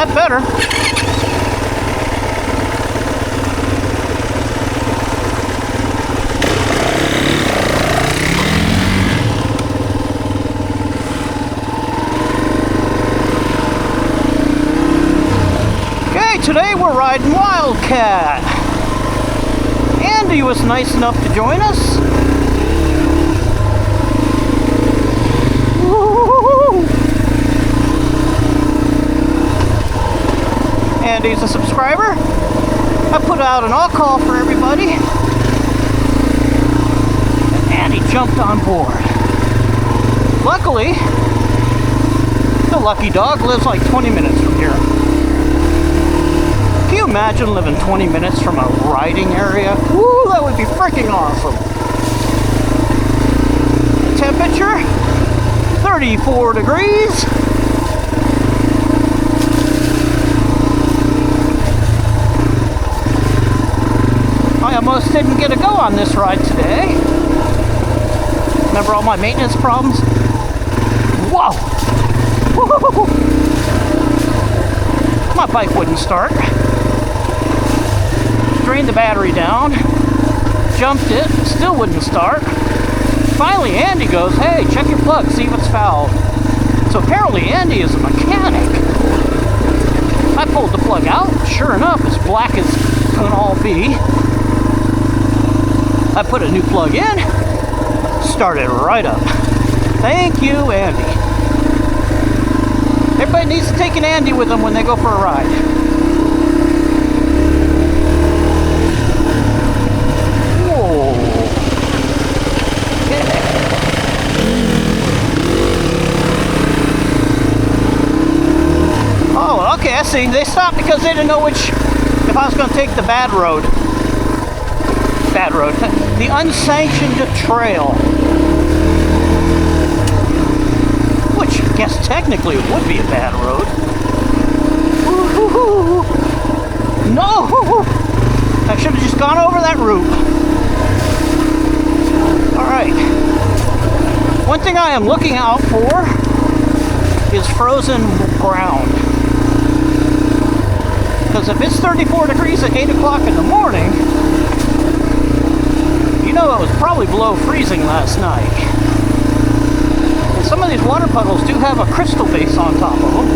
got better. Okay, today we're riding Wildcat. Andy was nice enough to join us. Woo-hoo-hoo-hoo. Andy's a subscriber. I put out an all call for everybody. And Andy jumped on board. Luckily, the lucky dog lives like 20 minutes from here. Can you imagine living 20 minutes from a riding area? Woo, that would be freaking awesome. The temperature, 34 degrees. I almost didn't get a go on this ride today. Remember all my maintenance problems? Whoa! Woo-hoo-hoo-hoo. My bike wouldn't start. Drained the battery down, jumped it, still wouldn't start. Finally Andy goes, hey, check your plug, see if it's fouled. So apparently Andy is a mechanic. I pulled the plug out, sure enough, as black as can all be. I put a new plug in, started right up. Thank you, Andy. Everybody needs to take an Andy with them when they go for a ride. Oh, okay, I see. They stopped because they didn't know if I was going to take the bad road. The unsanctioned trail. Which I guess technically it would be a bad road. Ooh, no! I should have just gone over that route. Alright. One thing I am looking out for is frozen ground. Because if it's 34 degrees at 8 o'clock in the morning, you know it was probably below freezing last night. And some of these water puddles do have a crystal base on top of them.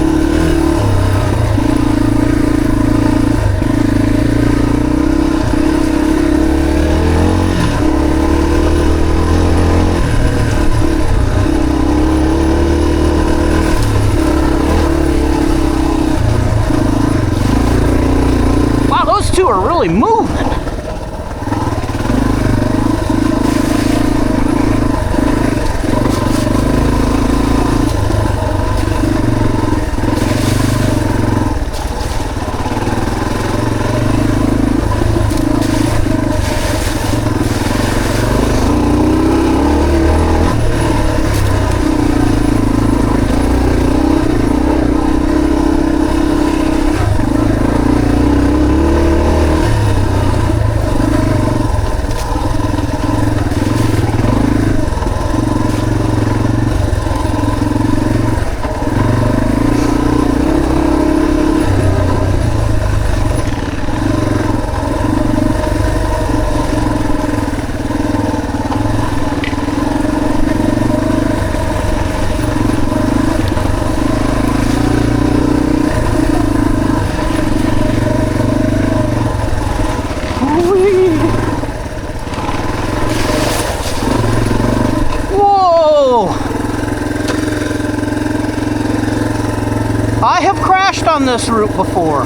Wow, those two are really moving. I have crashed on this route before.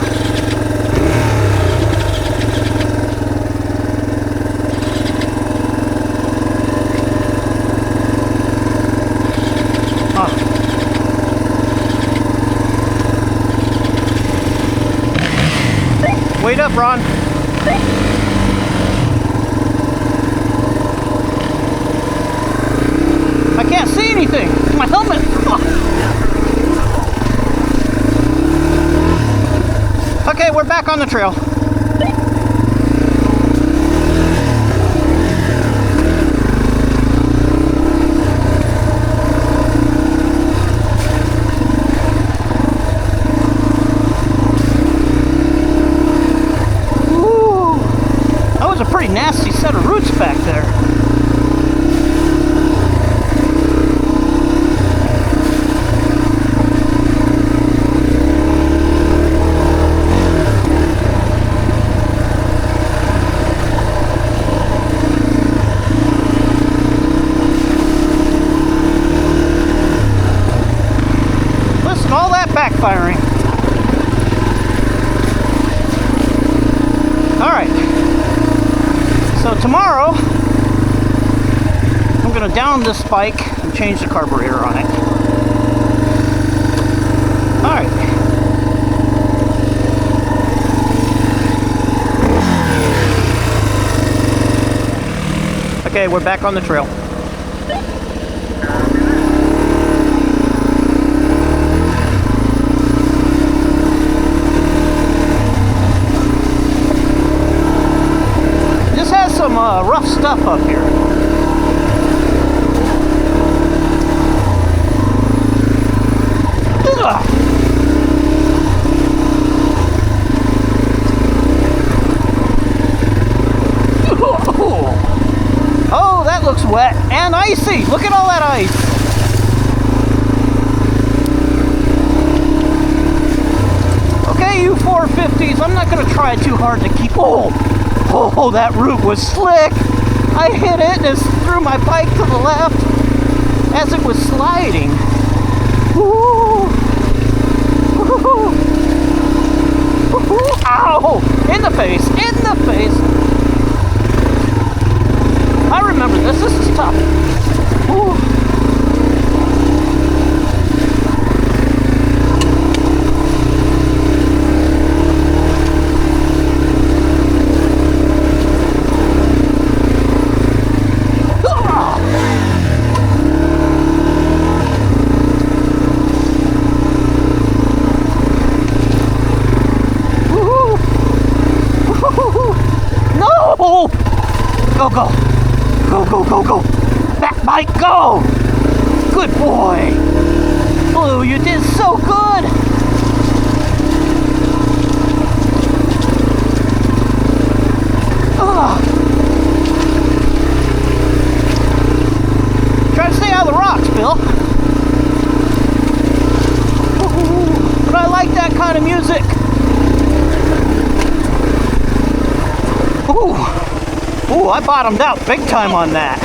Wait up, Ron. I can't see anything. My helmet. Okay, we're back on the trail. pretty nasty set of roots back there. Listen, all that backfiring. Alright, so tomorrow I'm going to down this bike and change the carburetor on it. Alright. Okay, we're back on the trail. Some rough stuff up here. Ugh. Oh, that looks wet and icy. Look at all that ice. Okay, you 450s, I'm not going to try too hard to keep... Oh, that root was slick. I hit it and it threw my bike to the left as it was sliding. Ooh. Ooh. Ooh. Ow! In the face, in the face. I remember this. This is tough. Ooh. Go, go. Go, go, go, go. Back bike, go. Good boy. Blue, you did so good. Ugh. Try to stay out of the rocks, Bill. But I like that kind of music. Ooh. Ooh, I bottomed out big time on that.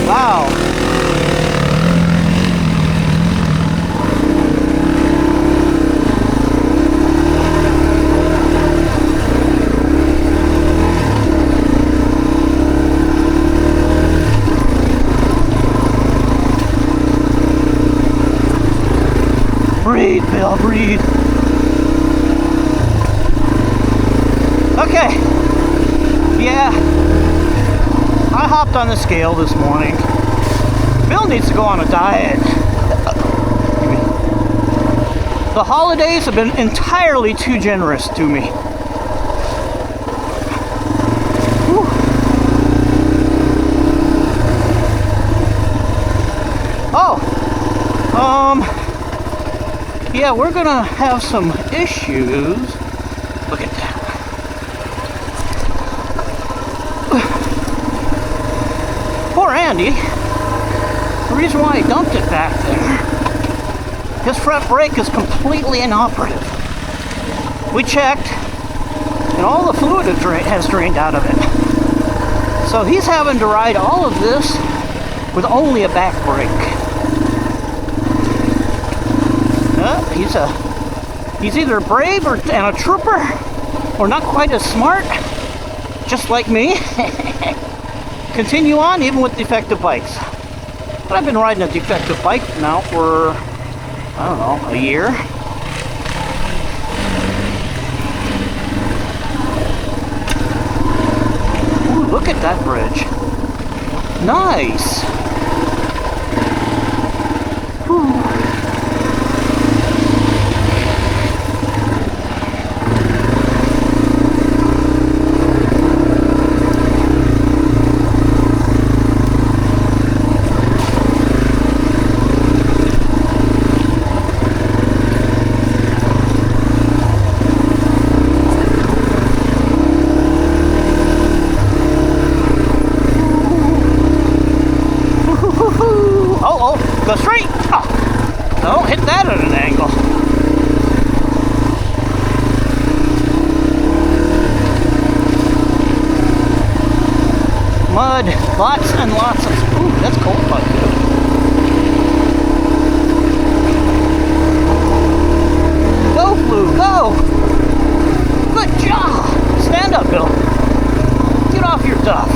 Wow. Breathe, Bill, breathe. Okay. Yeah. I hopped on the scale this morning. Bill needs to go on a diet. The holidays have been entirely too generous to me. Whew. Oh. Yeah, we're gonna have some issues. Look at that. Poor Andy. The reason why I dumped it back there, his front brake is completely inoperative. We checked, and all the fluid has drained out of it. So he's having to ride all of this with only a back brake. He's either brave and a trooper, or not quite as smart, just like me. Continue on even with defective bikes. But I've been riding a defective bike now for, I don't know, a year. Ooh, look at that bridge. Nice. Ooh. Go straight. Oh, don't hit that at an angle. Mud, lots and lots of. Ooh, that's cold mud too. Go, Blue, go! Good job! Stand up, Bill. Get off your duff.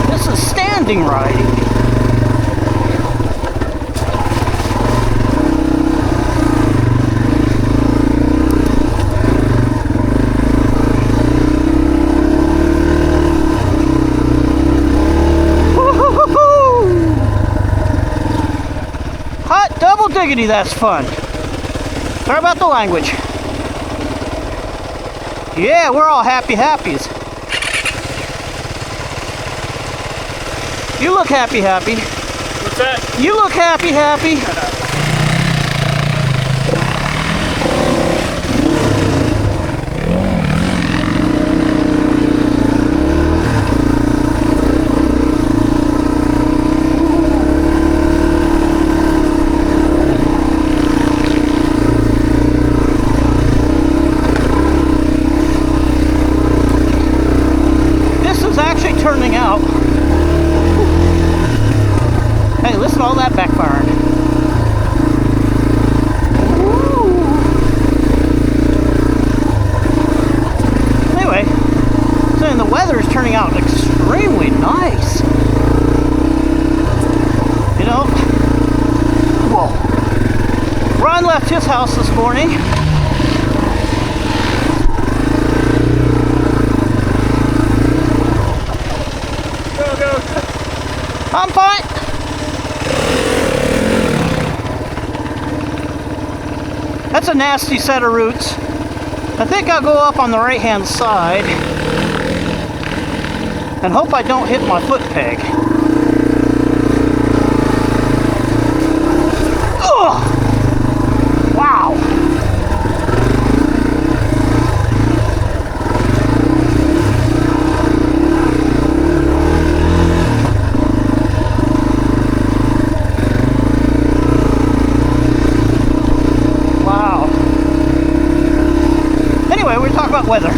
This is standing riding. Hot double diggity, that's fun. Sorry about the language. Yeah, we're all happies. You look happy. What's that? You look happy. This is actually turning out. Hey, listen to all that backfiring. Anyway, so the weather is turning out extremely nice. You know, whoa. Ron left his house this morning. Go. I'm fine. That's a nasty set of roots. I think I'll go up on the right hand side and hope I don't hit my foot peg. Ugh! Wow! About weather.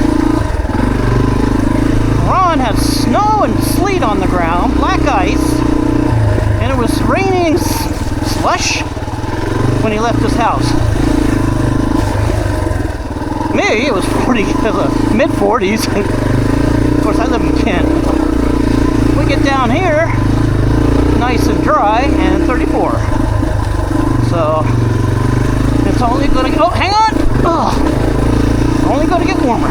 Ron had snow and sleet on the ground, black ice, and it was raining slush when he left his house. Me, it was 40, mid 40s. Of course, I live in Kent. We get down here, nice and dry, and 34. So it's only going to go. Oh, hang on! Oh. Only going to get warmer.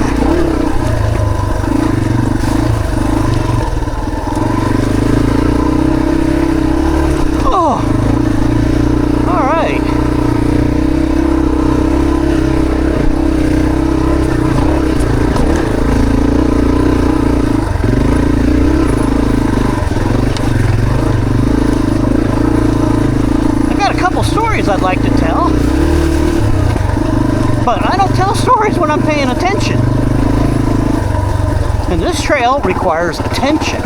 Oh, all right. I got a couple stories I'd like to tell. But I don't tell stories when I'm paying attention. And this trail requires attention.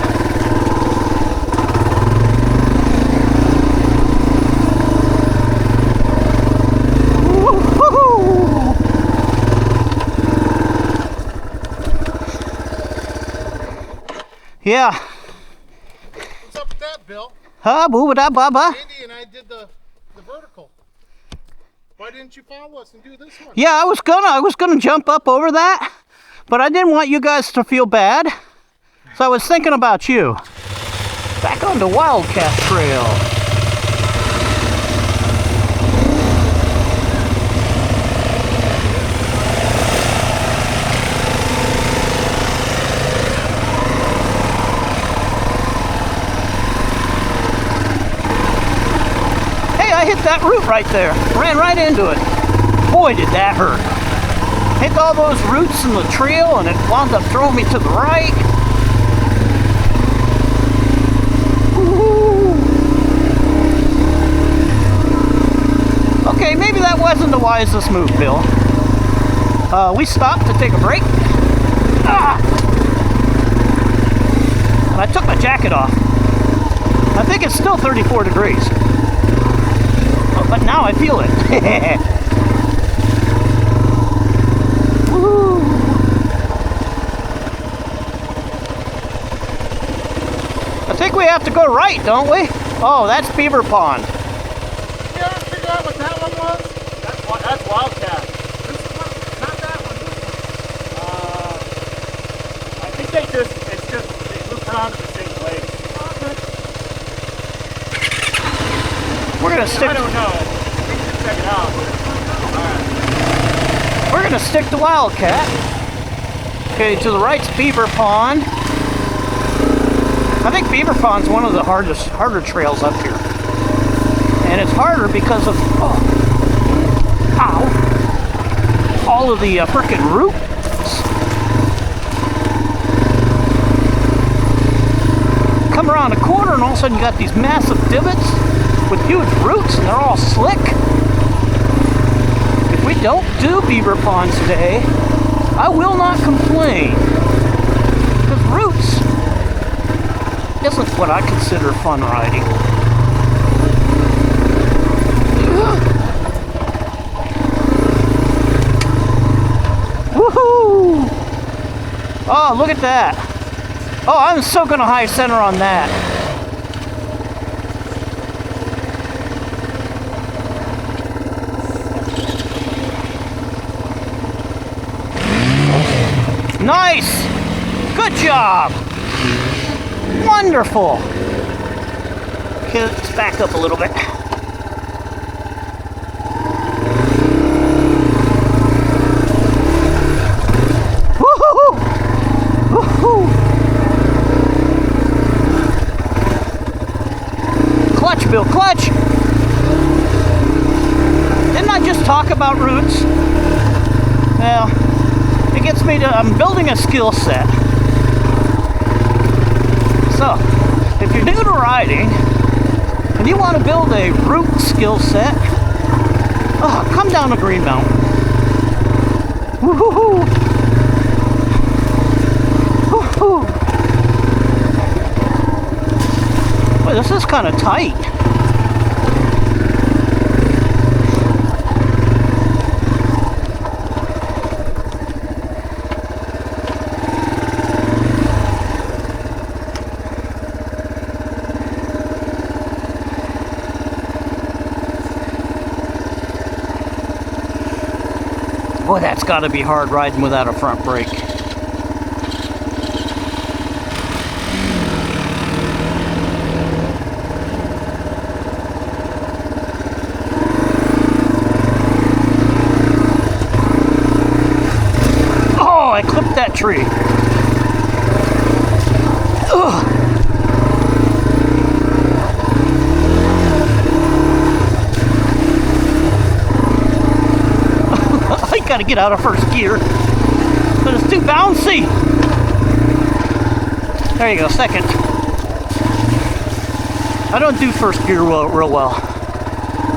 Woo-hoo-hoo. Yeah. What's up with that, Bill? Boo-ba-da-ba-ba. Andy and I did the vertical. Why didn't you follow us and do this one? Yeah, I was gonna jump up over that, but I didn't want you guys to feel bad. So I was thinking about you. Back on the Wildcat Trail. Hey, I hit that root right there. Ran right into it. Boy, did that hurt. Hit all those roots in the trail and it wound up throwing me to the right. Okay, maybe that wasn't the wisest move, Bill. We stopped to take a break. And I took my jacket off. I think it's still 34 degrees. Oh, but now I feel it. Woo. I think we have to go right, don't we? Oh, that's Beaver Pond. You ever figure out what that one was? That's Wildcat. This is not that one. This one. I think they loop around in the same place. We're gonna stick. I don't know. We can check it out. Alright. We're gonna stick to Wildcat. Okay, to the right's Beaver Pond. I think Beaver Pond's one of the harder trails up here. And it's harder because of all of the frickin' roots. Come around a corner and all of a sudden you got these massive divots with huge roots and they're all slick. If we don't do Beaver Ponds today, I will not complain. Because roots isn't what I consider fun riding. Woohoo! Oh, look at that. Oh, I'm so gonna high center on that. Nice! Good job! Wonderful! Okay, let's back up a little bit. Woohoo! Woohoo! Clutch, Bill, clutch! Didn't I just talk about roots? Well, it gets me to, I'm building a skill set. So, if you're new to riding, and you want to build a root skill set, come down to Green Mountain. Woohoo! Woohoo! Boy, this is kind of tight. Boy, that's got to be hard riding without a front brake. Oh, I clipped that tree. Ugh. Got to get out of first gear, but it's too bouncy. There you go, second. I don't do first gear real well.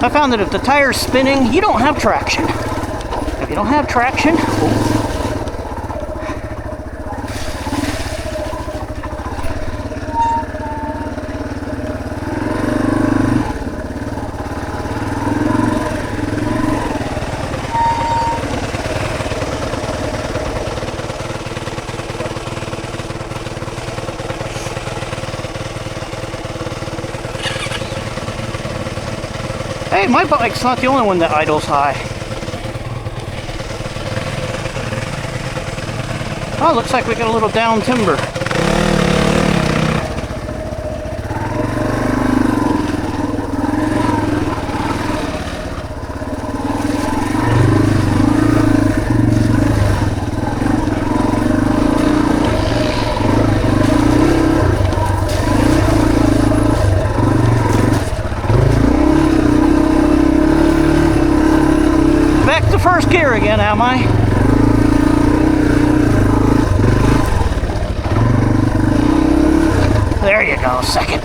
I found that if the tire's spinning, you don't have traction. If you don't have traction, hey, my bike's not the only one that idles high. Oh, looks like we got a little down timber. First gear again, am I? There you go, second.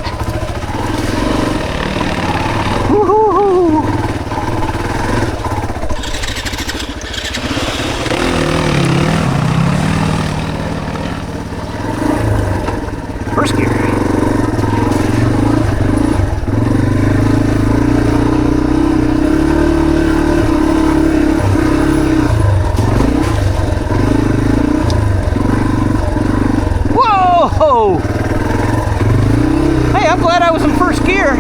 Woo-hoo-hoo. First gear. glad I was in first gear.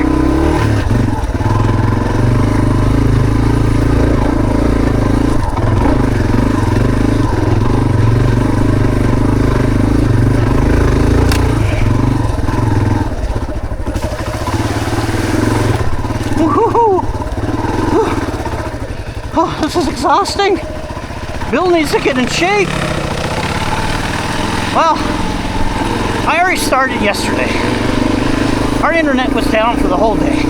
Oh, this is exhausting. Bill needs to get in shape. Well, I already started yesterday. Our internet was down for the whole day.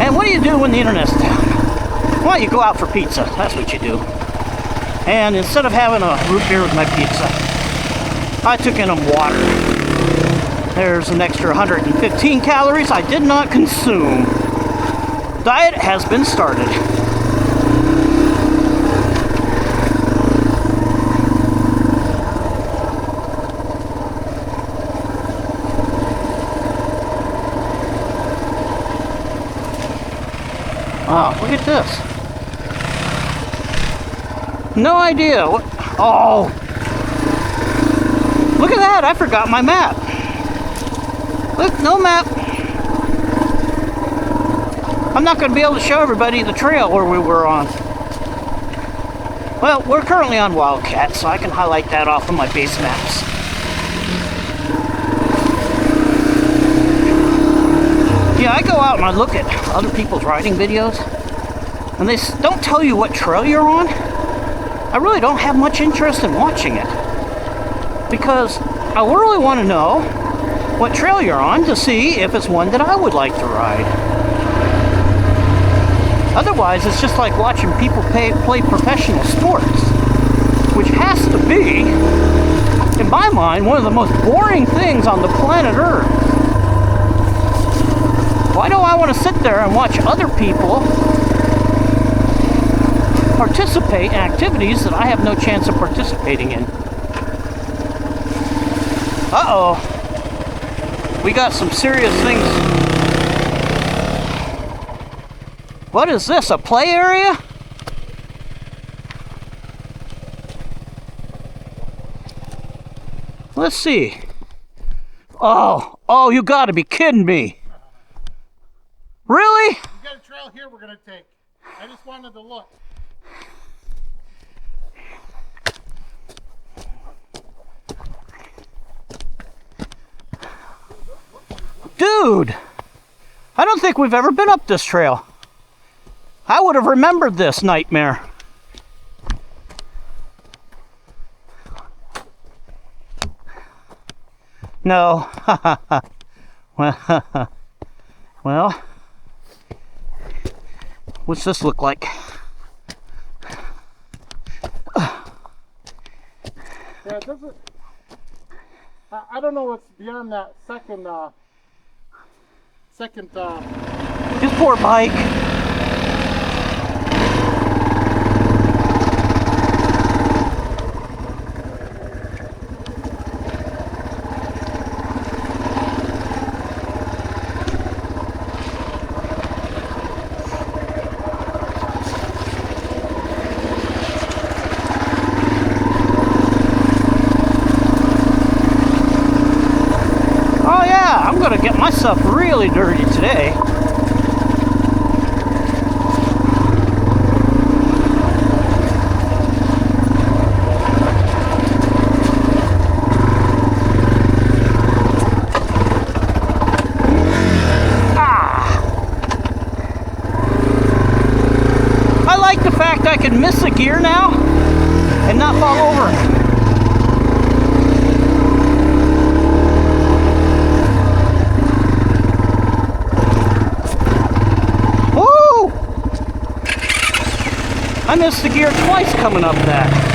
And what do you do when the internet's down? Well, you go out for pizza. That's what you do. And instead of having a root beer with my pizza, I took in water. There's an extra 115 calories I did not consume. Diet has been started. Wow, look at this. No idea. What? Oh. Look at that. I forgot my map. Look, no map. I'm not going to be able to show everybody the trail where we were on. Well, we're currently on Wildcat, so I can highlight that off of my base maps. Yeah, I go out and I look at other people's riding videos, and they don't tell you what trail you're on. I really don't have much interest in watching it, because I really want to know what trail you're on to see if it's one that I would like to ride. Otherwise, it's just like watching people play professional sports, which has to be, in my mind, one of the most boring things on the planet Earth. Why do I want to sit there and watch other people participate in activities that I have no chance of participating in? Uh-oh. We got some serious things. What is this, a play area? Let's see. Oh, you gotta be kidding me. Really? We got a trail here we're gonna take. I just wanted to look. Dude! I don't think we've ever been up this trail. I would have remembered this nightmare. No. Well, what's this look like? Yeah, it doesn't. I don't know what's beyond that second. His poor bike. I'm gonna get myself really dirty today. I like the fact I can miss a gear now and not fall over. I missed the gear twice coming up that.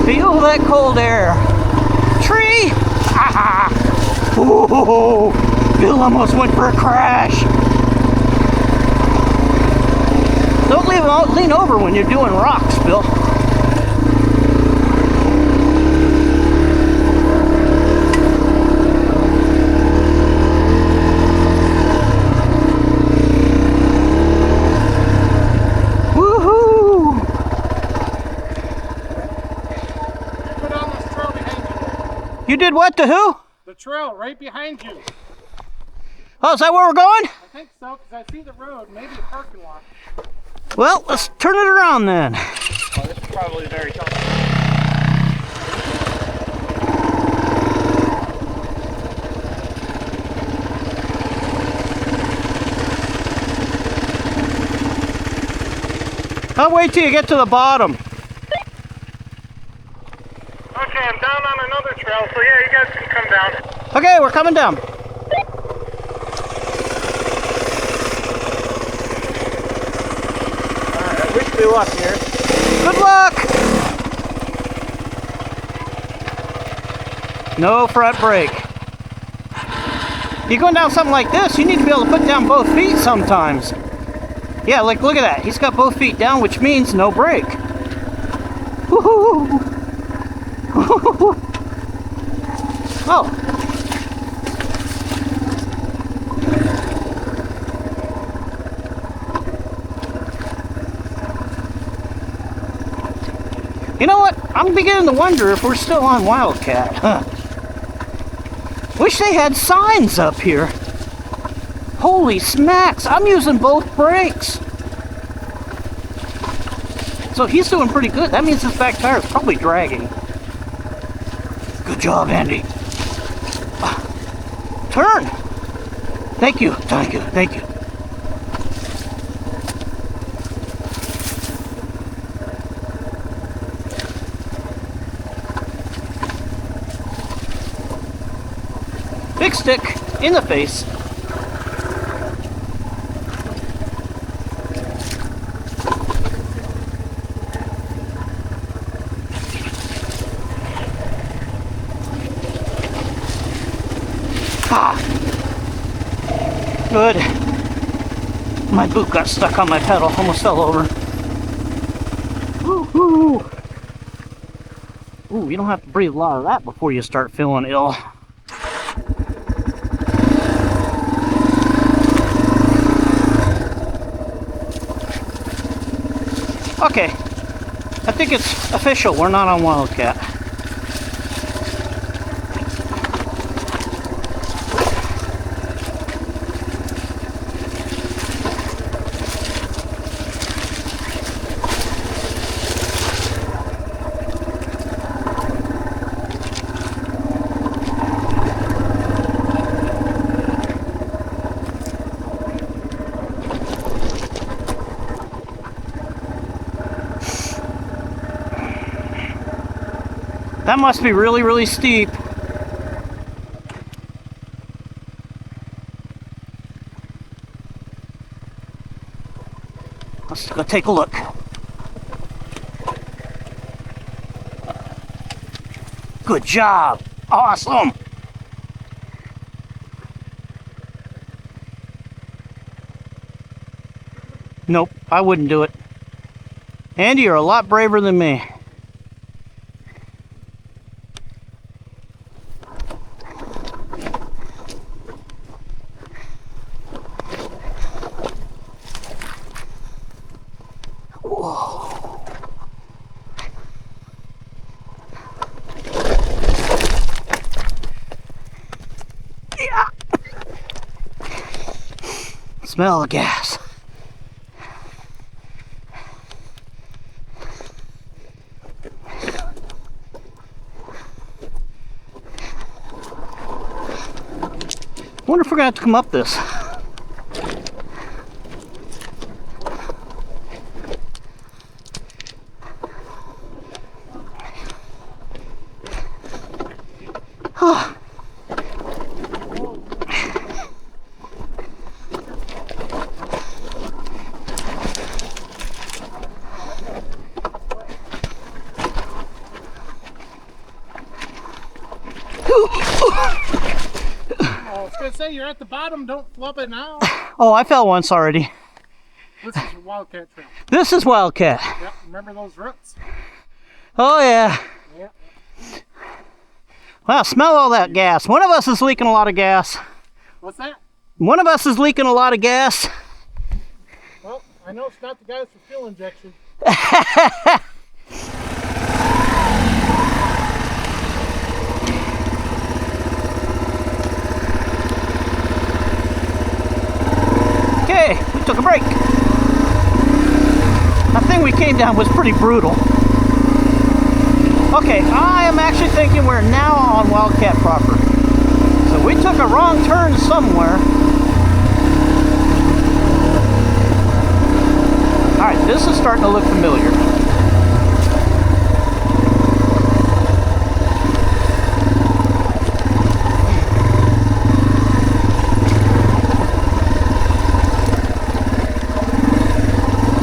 Feel that cold air. Tree! Ooh, Bill almost went for a crash. Don't lean over when you're doing rocks, Bill. Woohoo! Put on this trail behind you. You did what to who? The trail right behind you. Oh, is that where we're going? I think so, because I see the road, maybe a parking lot. Well, let's turn it around then. Oh, this is probably very tough. I'll wait till you get to the bottom. Okay, I'm down on another trail, so yeah, you guys can come down. Okay, we're coming down. Alright, I wish me luck here. Good luck! No front brake. You're going down something like this, you need to be able to put down both feet sometimes. Yeah, like look at that. He's got both feet down, which means no brake. Woohoo! Oh. You know what? I'm beginning to wonder if we're still on Wildcat. Huh. Wish they had signs up here. Holy smacks, I'm using both brakes. So he's doing pretty good. That means his back tire is probably dragging. Good job, Andy. Turn. Thank you, thank you, thank you. Big stick in the face. Ah. Good. My boot got stuck on my pedal, almost fell over. Woo-hoo. Ooh, you don't have to breathe a lot of that before you start feeling ill. Okay, I think it's official. We're not on Wildcat. That must be really, really steep. Let's go take a look. Good job. Awesome. Nope, I wouldn't do it. Andy, you're a lot braver than me. Smell the gas. Wonder if we're gonna have to come up this. gonna say, you're at the bottom, don't flub it now. Oh, I fell once already. This is a Wildcat trail. This is Wildcat. Yep, remember those roots? Oh, yeah. Yeah. Wow, smell all that gas. One of us is leaking a lot of gas. What's that? One of us is leaking a lot of gas. Well, I know it's not the guys for fuel injection. Okay, we took a break. That thing we came down was pretty brutal. Okay, I am actually thinking we're now on Wildcat proper. So we took a wrong turn somewhere. Alright, this is starting to look familiar.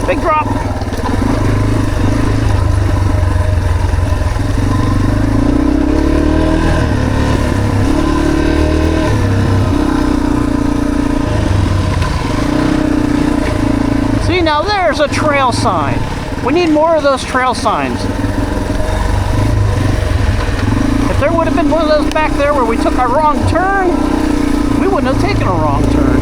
Big drop. See, now there's a trail sign. We need more of those trail signs. If there would have been one of those back there where we took our wrong turn, we wouldn't have taken a wrong turn.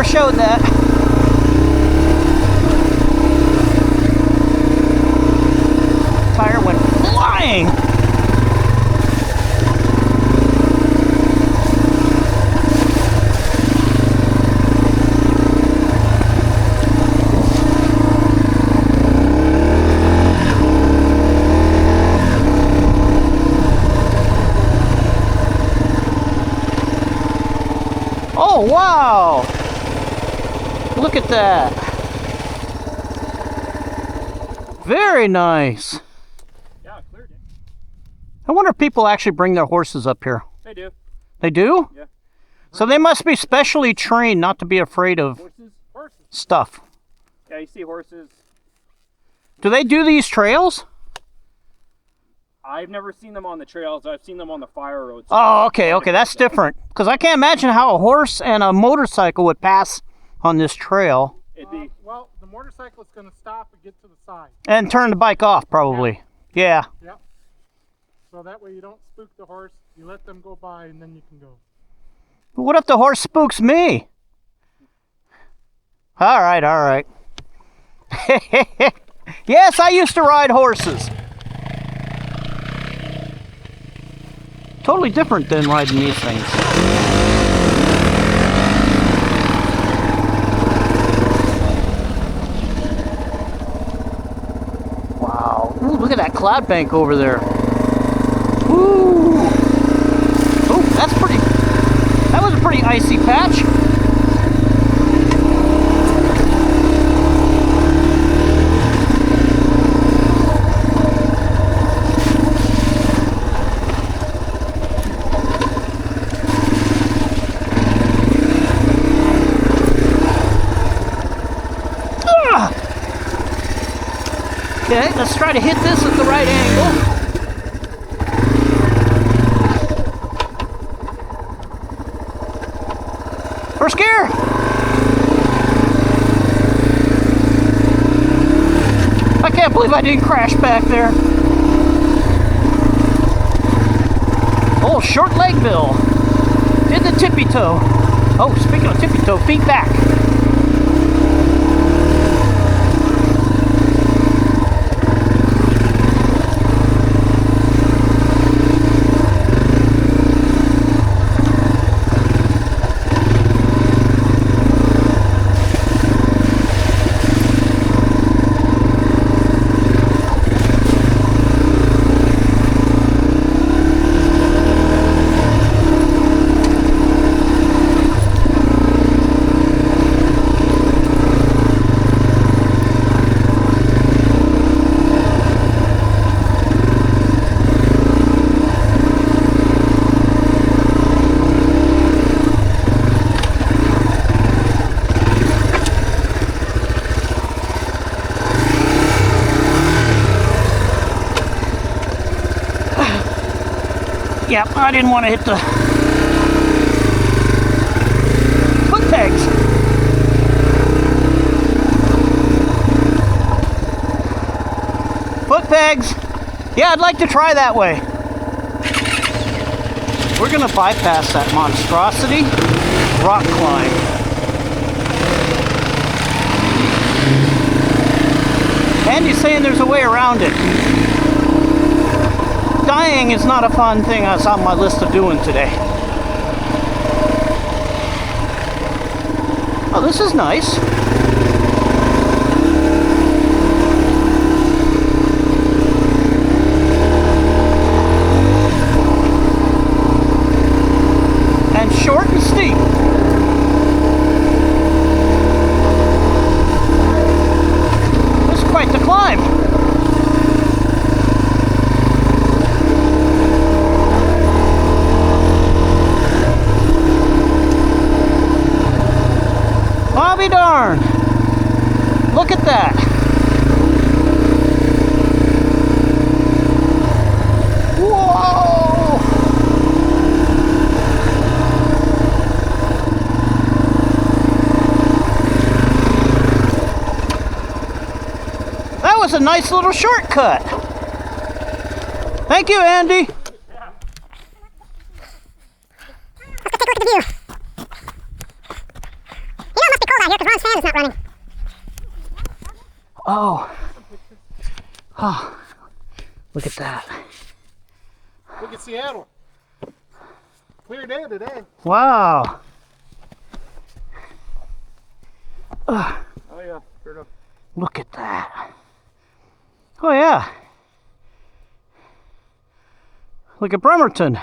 Showed that. Tire went flying. Oh, wow. Look at that. Very nice. Yeah, I cleared it. I wonder if people actually bring their horses up here. They do. They do? Yeah. So they must be specially trained not to be afraid of Horses. stuff. Yeah, you see horses. Do they do these trails? I've never seen them on the trails. I've seen them on the fire roads. Oh, okay, that's different. Because I can't imagine how a horse and a motorcycle would pass on this trail. It'd be Well, the motorcycle is going to stop and get to the side. And turn the bike off, probably. Yeah. Yep. So that way you don't spook the horse. You let them go by and then you can go. But what if the horse spooks me? All right. Yes, I used to ride horses. Totally different than riding these things. Wow. Ooh, look at that cloud bank over there. Ooh. Oh, that was a pretty icy patch. Okay, let's try to hit this at the right angle. First gear. can't believe I didn't crash back there. Oh, short leg bill. Did the tippy toe. Oh, speaking of tippy toe, feet back. Yep, I didn't want to hit the foot pegs. Foot pegs. Yeah, I'd like to try that way. We're going to bypass that monstrosity rock climb. Andy's saying there's a way around it. Dying is not a fun thing that's on my list of doing today. Oh, this is nice. And short and steep. This is quite the climb. I'll be darned. Look at that. Whoa! That was a nice little shortcut. Thank you, Andy. Let's take a look at the view. You know it must be cold out here because Ron's fan is not running. Oh. Oh. Look at that. Look at Seattle. Clear day today. Wow. Oh yeah, sure enough. Look at that. Oh yeah. Look at Bremerton.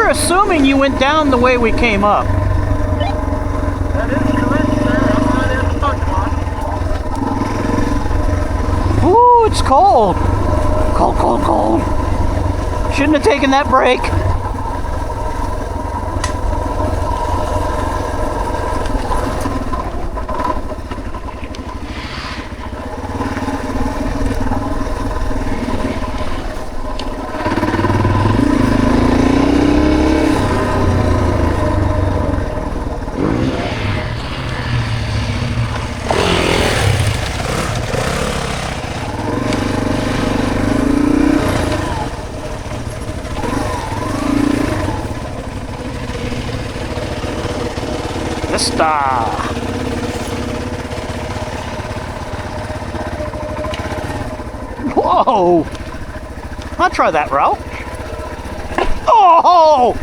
Assuming you went down the way we came up. That is correct, sir. I'm not in the parking lot. Ooh, it's cold. Cold, cold, cold. Shouldn't have taken that break. Vista. Whoa! I'll try that route. Oh!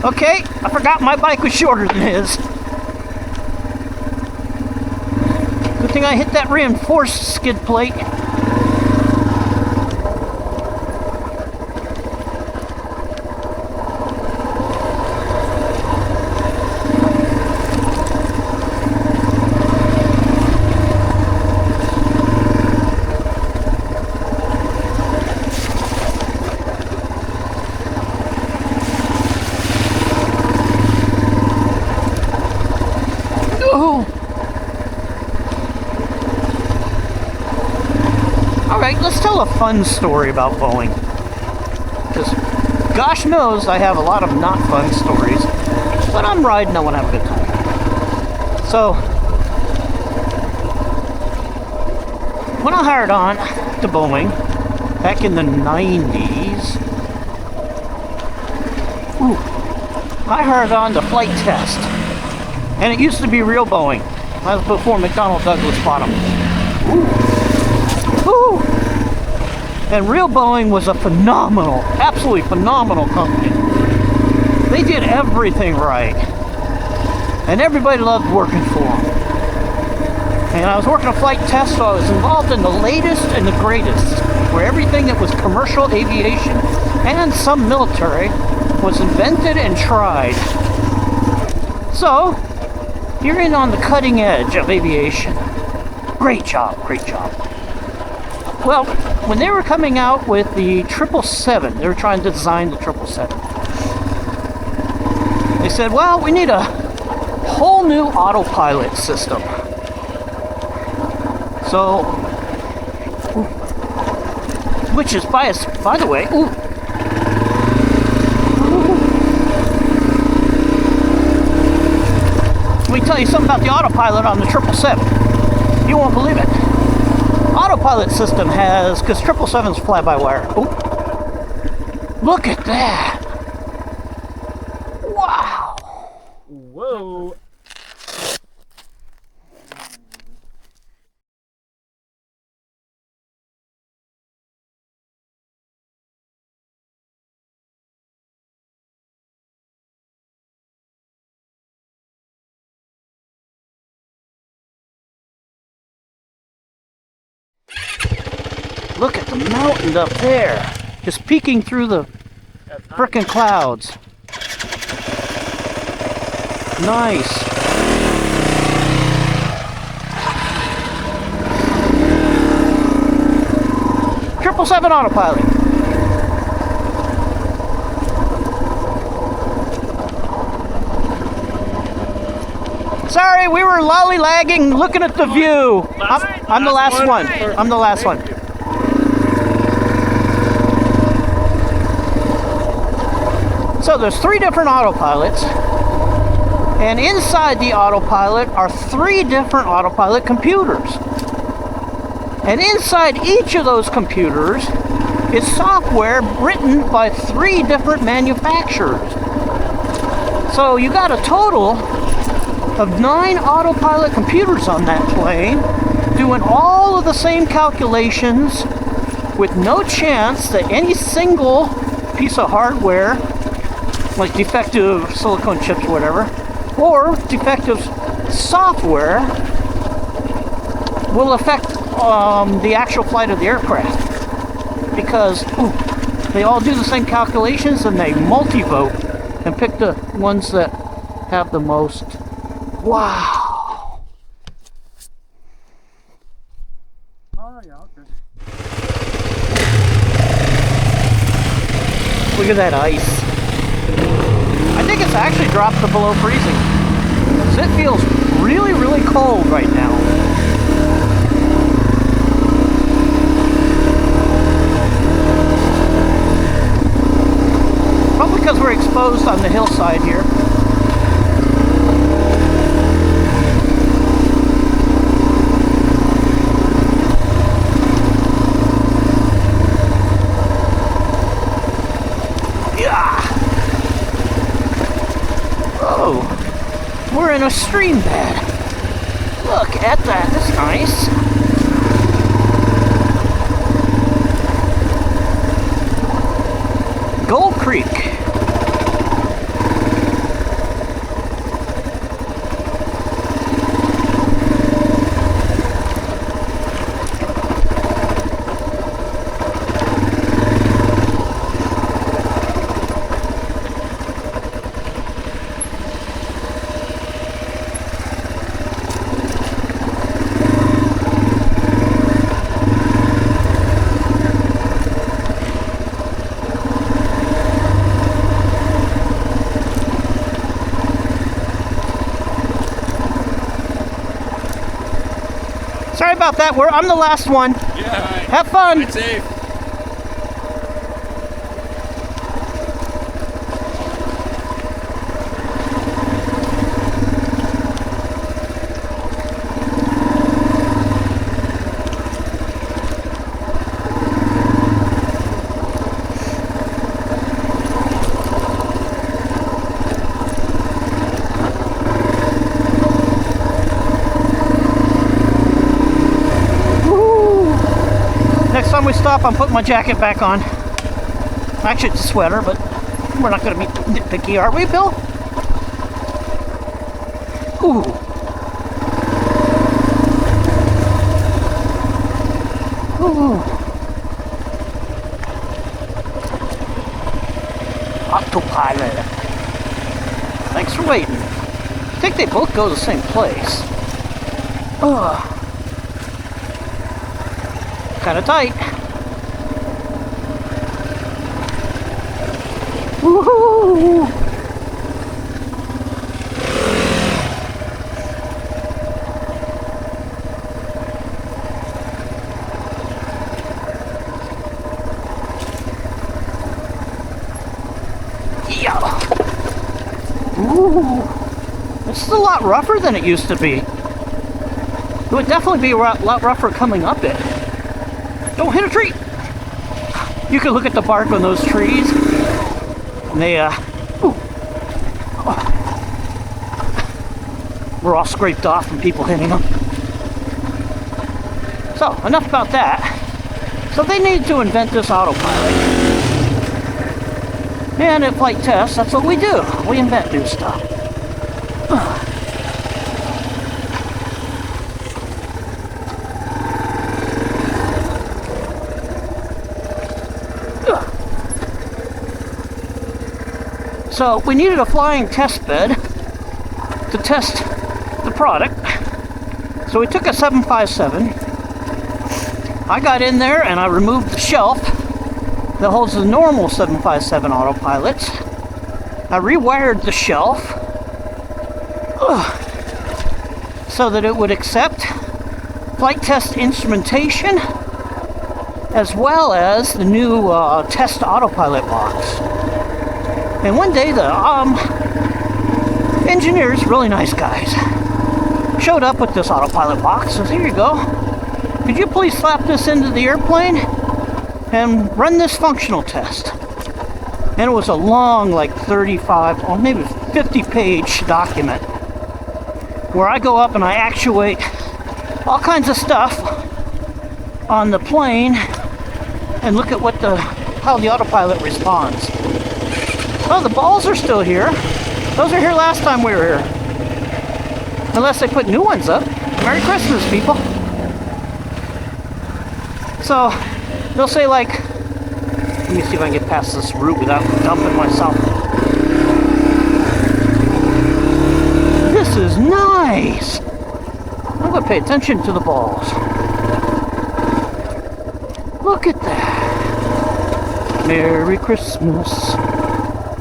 Okay, I forgot my bike was shorter than his. Good thing I hit that reinforced skid plate. Alright, let's tell a fun story about Boeing. Because gosh knows I have a lot of not fun stories. When I'm riding, I want to have a good time. So, when I hired on to Boeing back in the 90s, I hired on to flight test. And it used to be real Boeing. That was before McDonnell Douglas bought them. Ooh. And real Boeing was a phenomenal, absolutely phenomenal company. They did everything right. And everybody loved working for them. And I was working a flight test, so I was involved in the latest and the greatest, where everything that was commercial aviation and some military was invented and tried. So, you're in on the cutting edge of aviation. Great job, great job. Well, when they were coming out with the 777, they were trying to design the 777. They said, well, we need a whole new autopilot system. So, which is by the way, let me tell you something about the autopilot on the 777. You won't believe it. Autopilot system has, because 777s fly by wire. Look at that. Wow. Whoa. Look at the mountain up there, just peeking through the frickin' clouds. Nice. Triple seven autopilot. Sorry, we were lollylagging, looking at the view. I'm the last one. I'm the last one. So there's 3 different autopilots, and inside the autopilot are 3 different autopilot computers. And inside each of those computers is software written by 3 different manufacturers. So you got a total of 9 autopilot computers on that plane, doing all of the same calculations with no chance that any single piece of hardware, like defective silicone chips or whatever, or defective software, will affect the actual flight of the aircraft. Because they all do the same calculations and they multi-vote and pick the ones that have the most. Wow. Oh, yeah, okay. Look at that ice. I think it's actually dropped to below freezing. So it feels really, really cold right now. Probably because we're exposed on the hillside here. We're in a stream bed. Look at that, that's nice. Gold Creek. sorry about that. I'm the last one. Yeah. Have fun. Ride safe. Next time we stop, I'm putting my jacket back on. Actually, it's a sweater, but we're not going to be nitpicky, are we, Bill? Ooh. Ooh. Autopilot. Thanks for waiting. I think they both go to the same place. Ugh. Kind of tight. Woohoo! Yeah. Ooh. This is a lot rougher than it used to be. It would definitely be a lot rougher coming up it. Don't hit a tree! You can look at the bark on those trees. And they, we're all scraped off from people hitting them. So, enough about that. So they need to invent this autopilot. And at flight tests, that's what we do. We invent new stuff. So we needed a flying test bed to test the product. So we took a 757. I got in there and I removed the shelf that holds the normal 757 autopilots. I rewired the shelf so that it would accept flight test instrumentation as well as the new test autopilot box. And one day the engineers, really nice guys, showed up with this autopilot box. Says, here you go. Could you please slap this into the airplane and run this functional test? And it was a long, like 35 or maybe 50-page document where I go up and I actuate all kinds of stuff on the plane and look at how the autopilot responds. Oh, the balls are still here. Those are here last time we were here. Unless they put new ones up. Merry Christmas, people. So, they'll say like, let me see if I can get past this route without dumping myself. This is nice. I'm going to pay attention to the balls. Look at that. Merry Christmas.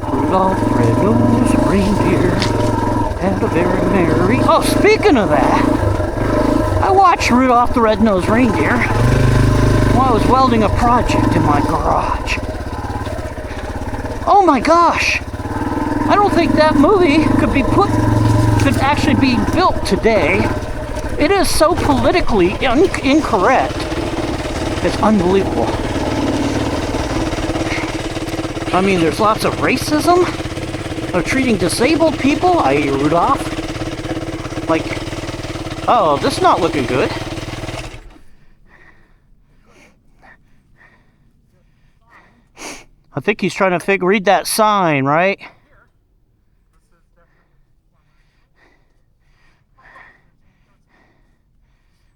Rudolph, red-nosed reindeer, had a very merry... Oh, speaking of that, I watched Rudolph the Red-Nosed Reindeer while I was welding a project in my garage. Oh my gosh! I don't think that movie could actually be built today. It is so politically incorrect. It's unbelievable. I mean, there's lots of racism of treating disabled people, i.e. Rudolph. Like, oh, this is not looking good. I think he's trying to read that sign, right?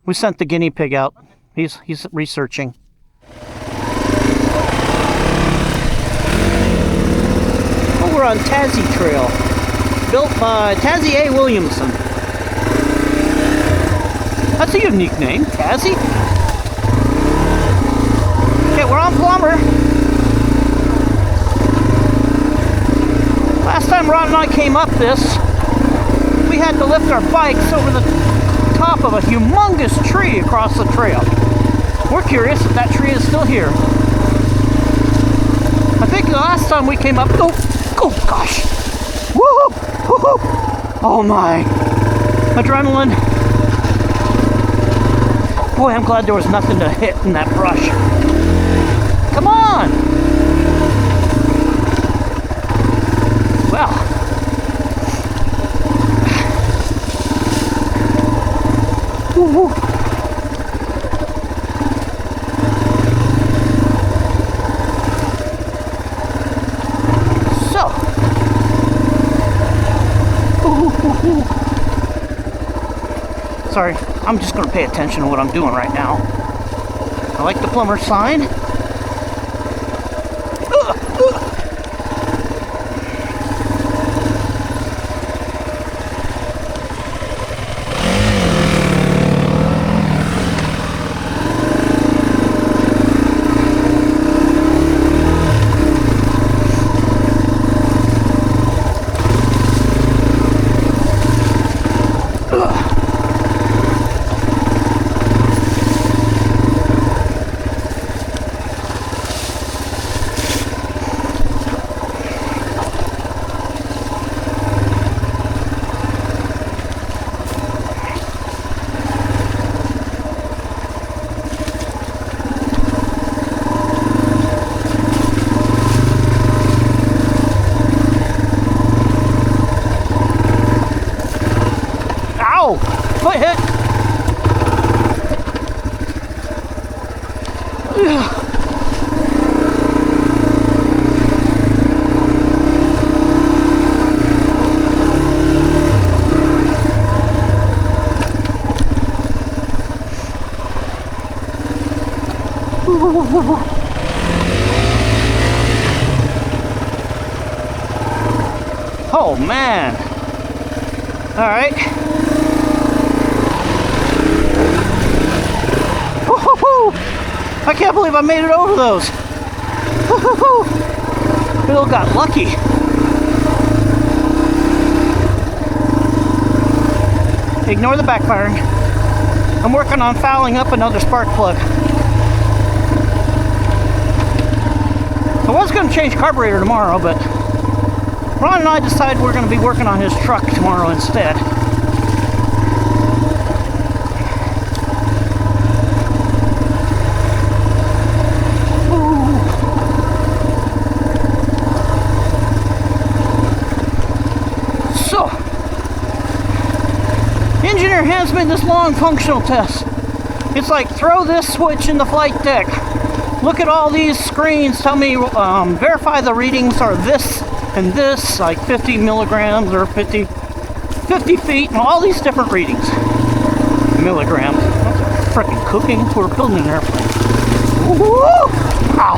We sent the guinea pig out. He's researching. We're on Tasi Trail, built by Tasi A. Williamson. That's a unique name, Tasi. Okay, we're on Plumber. Last time Ron and I came up this, we had to lift our bikes over the top of a humongous tree across the trail. We're curious if that tree is still here. I think the last time we came up, oh gosh. Woohoo! Woohoo! Oh my. Adrenaline. Boy, I'm glad there was nothing to hit in that brush. Come on! Well. Woo-hoo. So. Ooh. Sorry, I'm just going to pay attention to what I'm doing right now. I like the plumber sign. Foot hit. Oh man. All right. I can't believe I made it over those. Bill got lucky. Ignore the backfiring. I'm working on fouling up another spark plug. I was going to change carburetor tomorrow, but Ron and I decided we're going to be working on his truck tomorrow instead. So, the engineer hands me this long functional test. It's like, throw this switch in the flight deck. Look at all these screens, tell me, verify the readings are this and this, like 50 milligrams or 50 feet, and all these different readings. Milligrams. That's freaking cooking. We're building an airplane. Woo! Ow!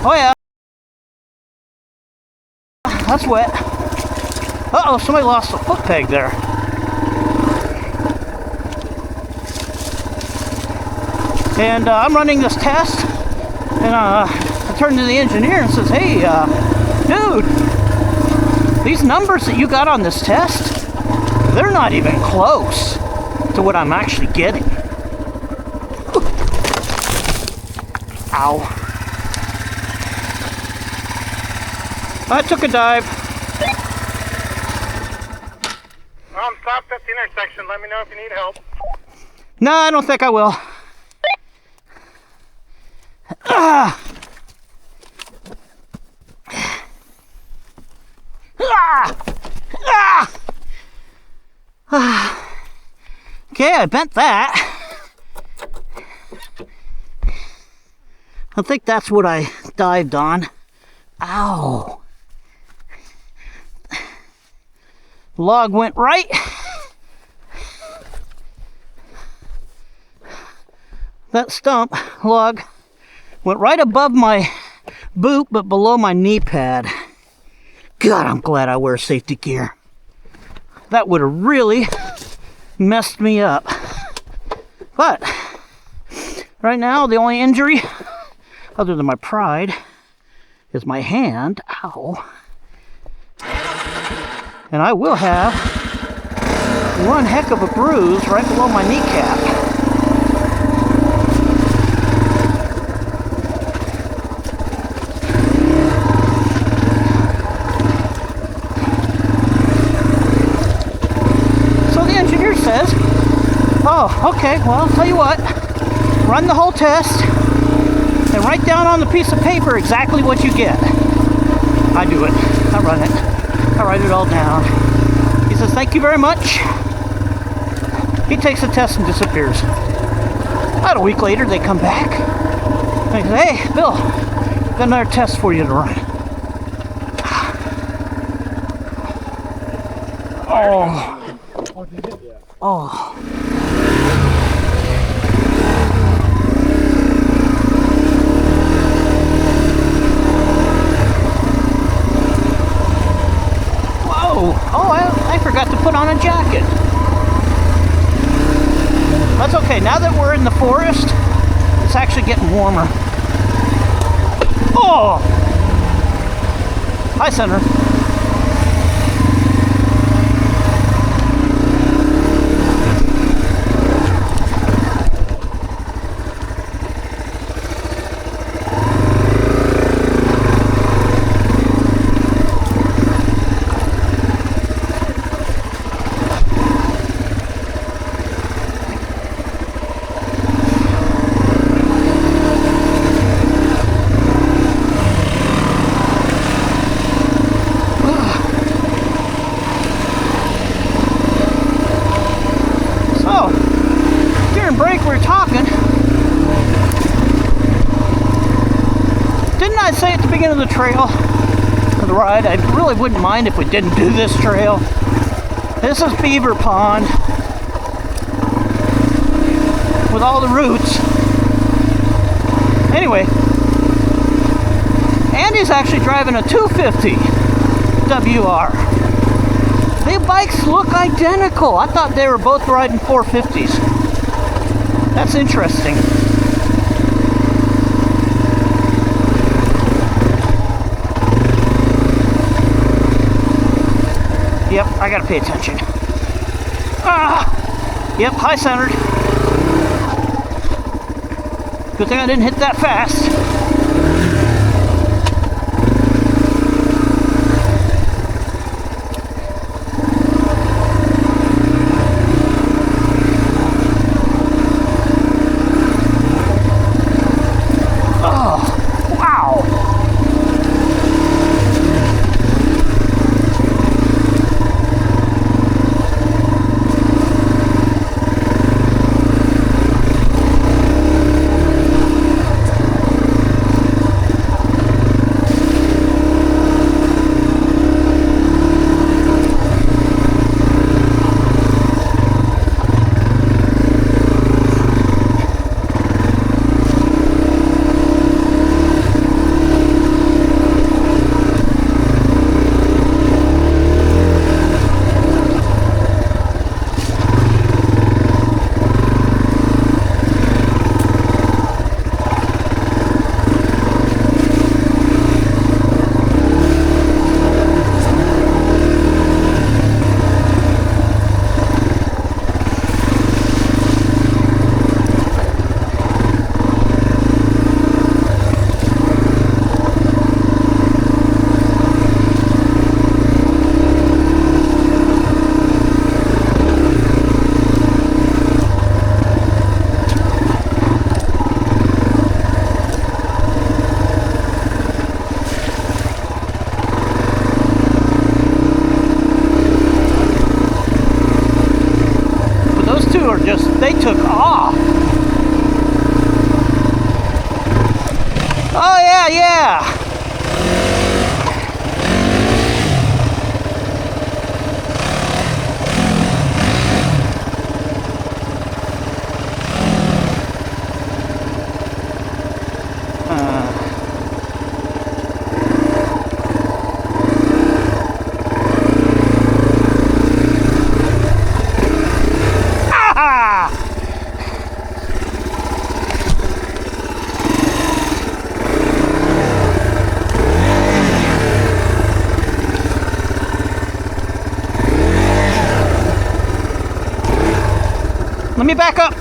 Oh yeah. That's wet. Uh-oh, somebody lost a foot peg there. And I'm running this test, and I turn to the engineer and says, hey, dude, these numbers that you got on this test, they're not even close to what I'm actually getting. Ow. I took a dive. Stop at the intersection. Let me know if you need help. No, I don't think I will. Ah! Ah! Ah! Okay, I bent that. I think that's what I dived on. Ow. Log went right. That stump log went right above my boot, but below my knee pad. God, I'm glad I wear safety gear. That would have really messed me up. But right now, the only injury, other than my pride, is my hand. Ow. And I will have one heck of a bruise right below my kneecap. So the engineer says, oh, okay, well, I'll tell you what, run the whole test and write down on the piece of paper exactly what you get. I do it. I run it. I write it all down. He says, thank you very much. He takes the test and disappears. About a week later, they come back. They say, hey, Bill, got another test for you to run. Oh. Oh. Oh, I forgot to put on a jacket. That's okay. Now that we're in the forest, it's actually getting warmer. Oh! Hi, Senator. I'd say at the beginning of the trail, of the ride, I really wouldn't mind if we didn't do this trail. This is Beaver Pond with all the roots. Anyway, Andy's actually driving a 250 WR. The bikes look identical. I thought they were both riding 450s. That's interesting. Yep, I gotta pay attention. Yep, high centered. Good thing I didn't hit that fast. Let me back up.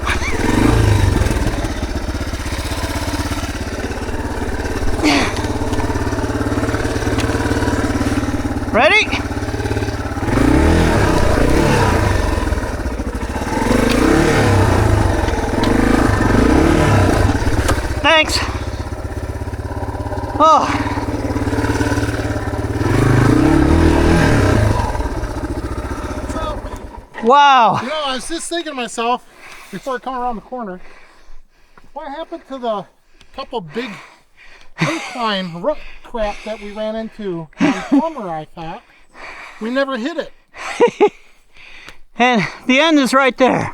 Ready? Thanks. Oh. Wow. You know, I was just thinking to myself before I come around the corner, what happened to the couple big incline root crap that we ran into on Plumber, I thought? We never hit it. And the end is right there.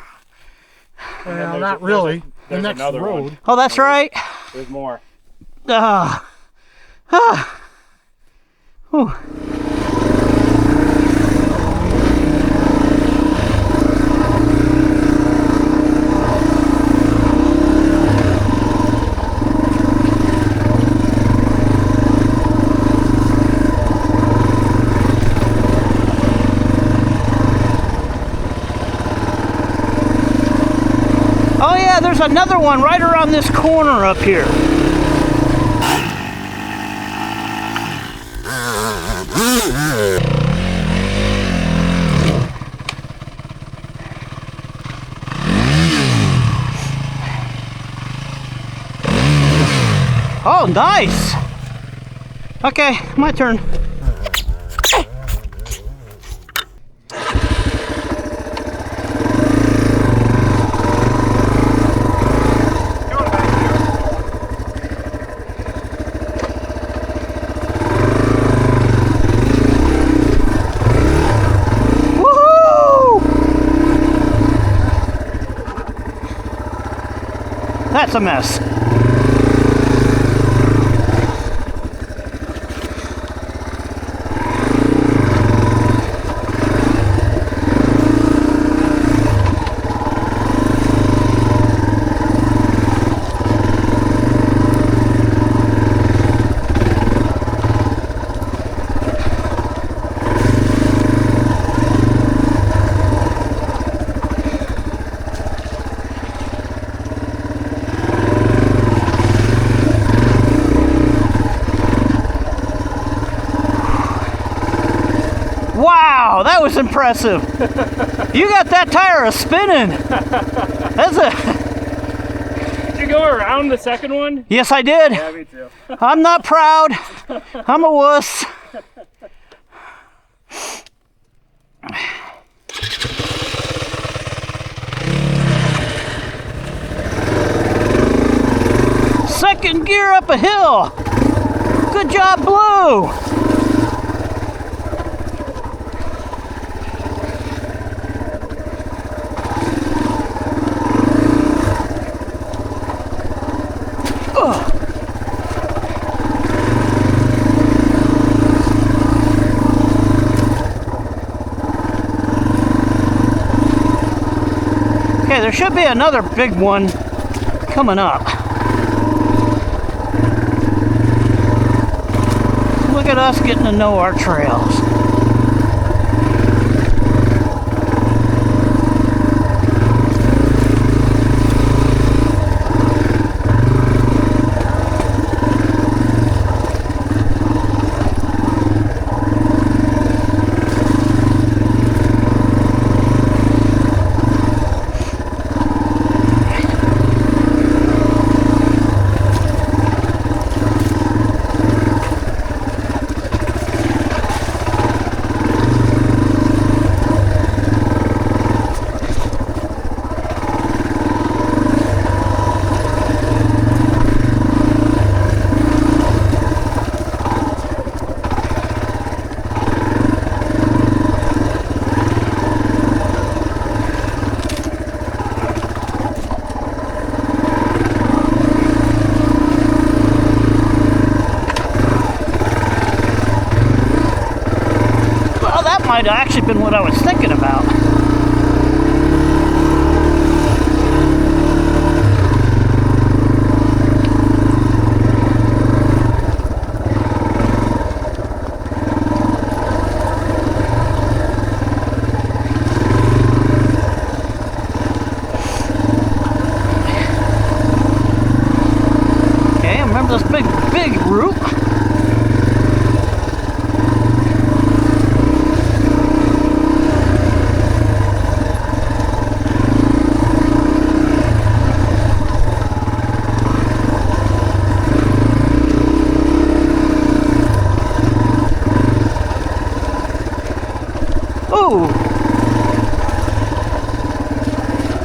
Well, not really. The next road. One. Oh, that's right. There's more. Whew. Oh yeah, there's another one right around this corner up here. Oh, nice. Okay, my turn. That's a mess. Wow, that was impressive. You got that tire a-spinning. That's a... Did you go around the second one? Yes, I did. Yeah, me too. I'm not proud. I'm a wuss. Second gear up a hill. Good job, Blue. Okay, there should be another big one coming up. Look at us getting to know our trails. Might have actually been what I was thinking about. Ooh.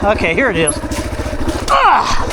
Okay, here it is. Ah!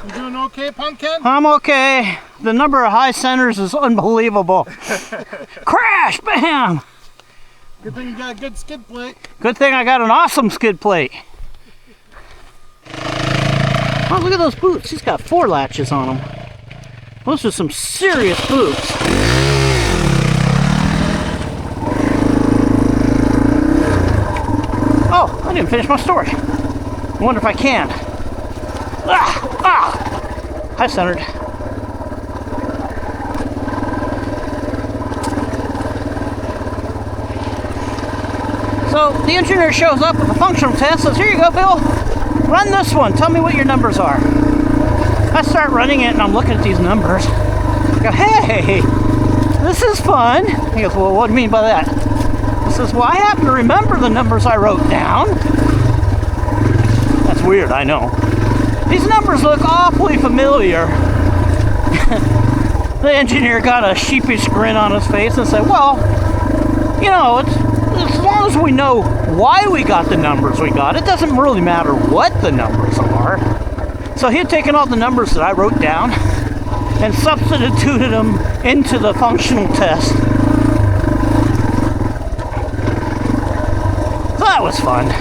You doing okay, Pumpkin? I'm okay. The number of high centers is unbelievable. Crash! Bam! Good thing you got a good skid plate. Good thing I got an awesome skid plate. Oh, look at those boots. He's got 4 latches on them. Those are some serious boots. Oh, I didn't finish my story. I wonder if I can. High centered. So the engineer shows up with a functional test, says, here you go, Bill. Run this one. Tell me what your numbers are. I start running it and I'm looking at these numbers. I go, hey, this is fun. He goes, well, what do you mean by that? I says, well, I happen to remember the numbers I wrote down. That's weird, I know. These numbers look awfully familiar. The engineer got a sheepish grin on his face and said, well, you know, as long as we know why we got the numbers we got, it doesn't really matter what the numbers are. So he had taken all the numbers that I wrote down and substituted them into the functional test. So that was fun.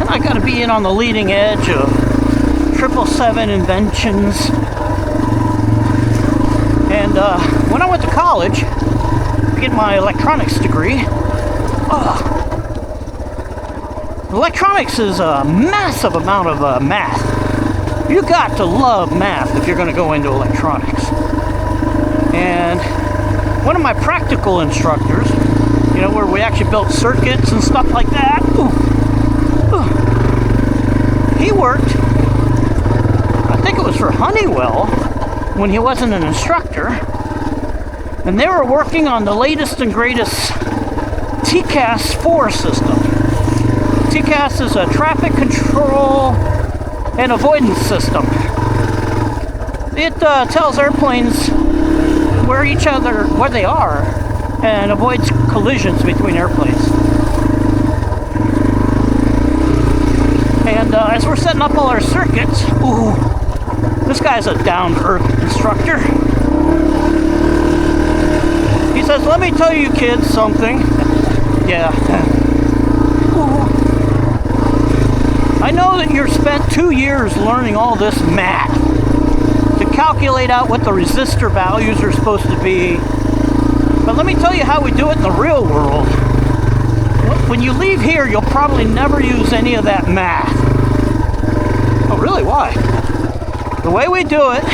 I got to be in on the leading edge of 777 inventions. And when I went to college to get my electronics degree, electronics is a massive amount of math. You got to love math if you're going to go into electronics. And one of my practical instructors, you know, where we actually built circuits and stuff like that, he worked, I think it was for Honeywell, when he wasn't an instructor, and they were working on the latest and greatest TCAS 4 system. TCAS is a traffic control and avoidance system. It tells airplanes where they are, and avoids collisions between airplanes. And as we're setting up all our circuits, this guy's a down-to-earth instructor. He says, let me tell you kids something. Yeah. I know that you've spent 2 years learning all this math to calculate out what the resistor values are supposed to be. But let me tell you how we do it in the real world. When you leave here, you'll probably never use any of that math. Oh, really? Why? The way we do it,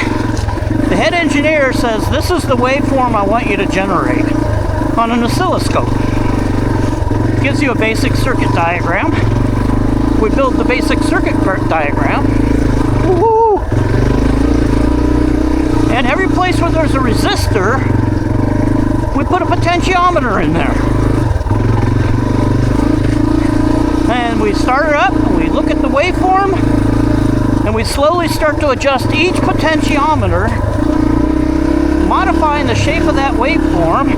the head engineer says, this is the waveform I want you to generate on an oscilloscope. Gives you a basic circuit diagram. We build the basic circuit diagram. Woo-hoo! And every place where there's a resistor, we put a potentiometer in there. And we start it up, and we look at the waveform, and we slowly start to adjust each potentiometer, modifying the shape of that waveform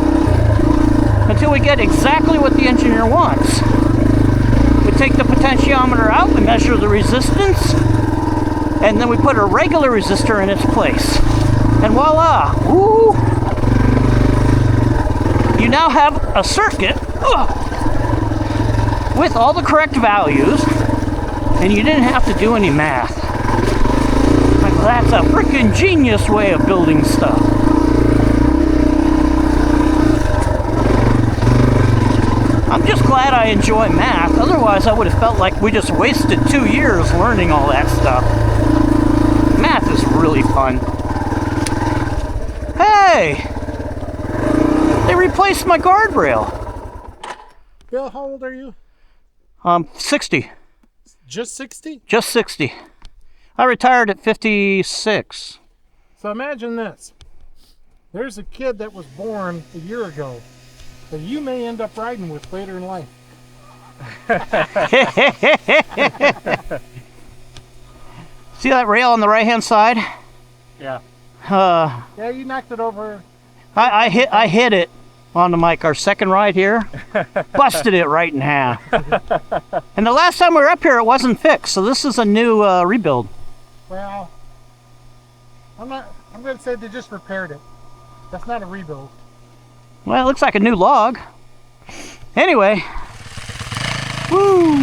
until we get exactly what the engineer wants. We take the potentiometer out, we measure the resistance, and then we put a regular resistor in its place. And voila! Woo! You now have a circuit with all the correct values, and you didn't have to do any math. Like, that's a freaking genius way of building stuff. I'm just glad I enjoy math. Otherwise, I would have felt like we just wasted 2 years learning all that stuff. Math is really fun. Hey! They replaced my guardrail. Bill, how old are you? 60. Just 60? Just 60. I retired at 56. So imagine this. There's a kid that was born a year ago that you may end up riding with later in life. See that rail on the right-hand side? Yeah. Yeah, you knocked it over. I hit it on the mic, our second ride here. Busted it right in half. And the last time we were up here, it wasn't fixed, so this is a new rebuild. Well, I'm going to say they just repaired it. That's not a rebuild. Well, it looks like a new log. Anyway. Woo!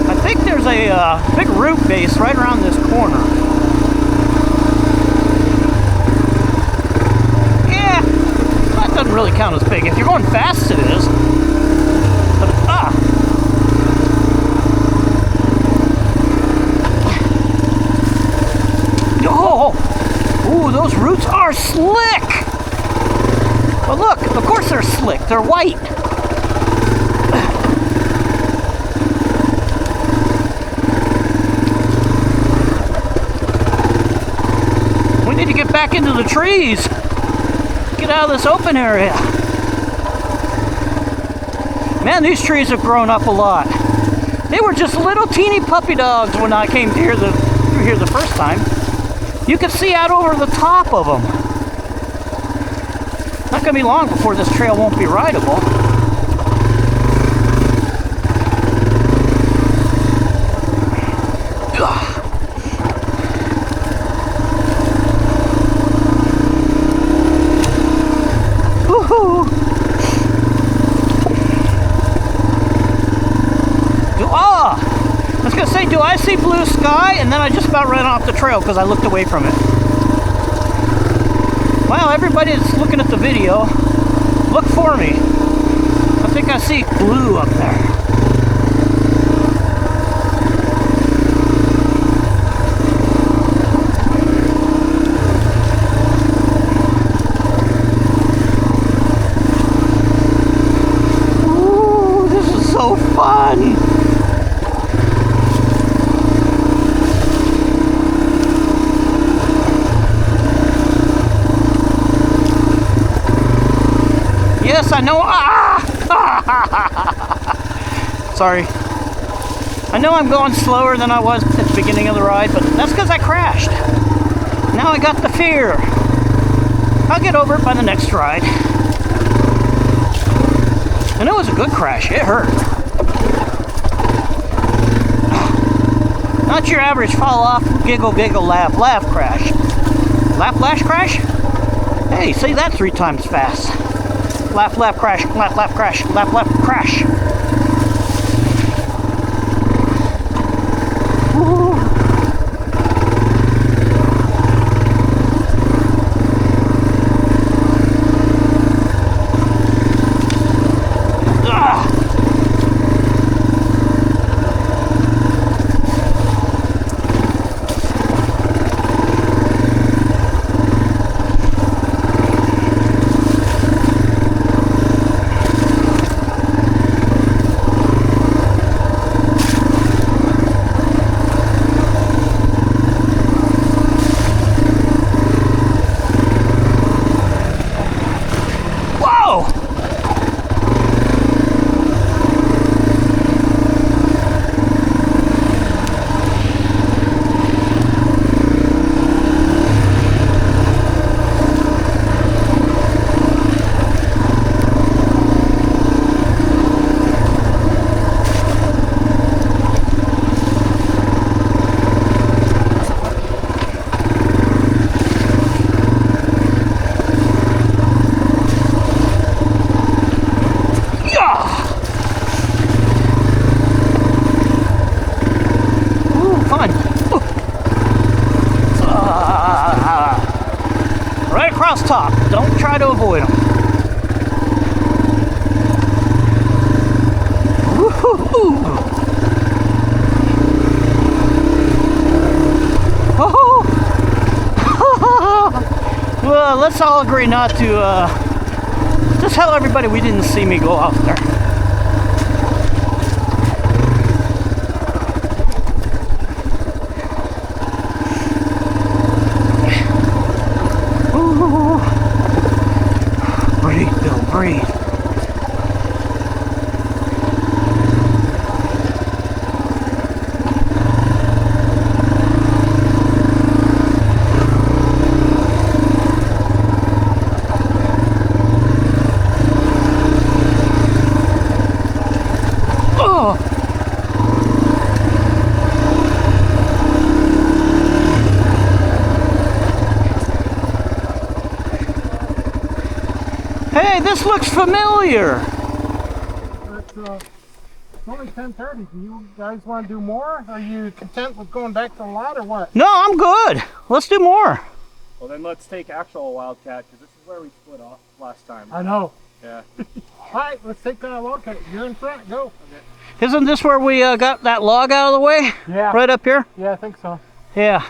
I think there's a big root base right around this corner. Doesn't really count as big. If you're going fast, it is. But, oh! Ooh, those roots are slick! But look, of course they're slick. They're white. We need to get back into the trees. Get out of this open area. Man, these trees have grown up a lot. They were just little teeny puppy dogs when I came through here the first time. You could see out over the top of them. Not gonna be long before this trail won't be rideable. Do I see blue sky? And then I just about ran off the trail because I looked away from it. Wow, everybody that's looking at the video, look for me. I think I see blue up there. Ooh, this is so fun. Yes, I know. Sorry. I know I'm going slower than I was at the beginning of the ride, but that's because I crashed. Now I got the fear. I'll get over it by the next ride. And it was a good crash. It hurt. Not your average fall off, giggle, giggle, laugh, laugh crash. Laugh, lash crash? Hey, say that 3 times fast. Laugh, laugh, crash, laugh, laugh, crash, laugh, laugh, crash. Woo. let's all agree not to, just tell everybody we didn't see me go out there. Ooh. Breathe, Bill, breathe. Hey, this looks familiar. It's only 10:30. Do you guys want to do more? Are you content with going back to the lot or what? No, I'm good. Let's do more. Well, then let's take actual Wildcat, because this is where we split off last time. I know. Yeah. All right, let's take that Wildcat. You're in front. Go. Isn't this where we got that log out of the way? Yeah. Right up here? Yeah, I think so. Yeah.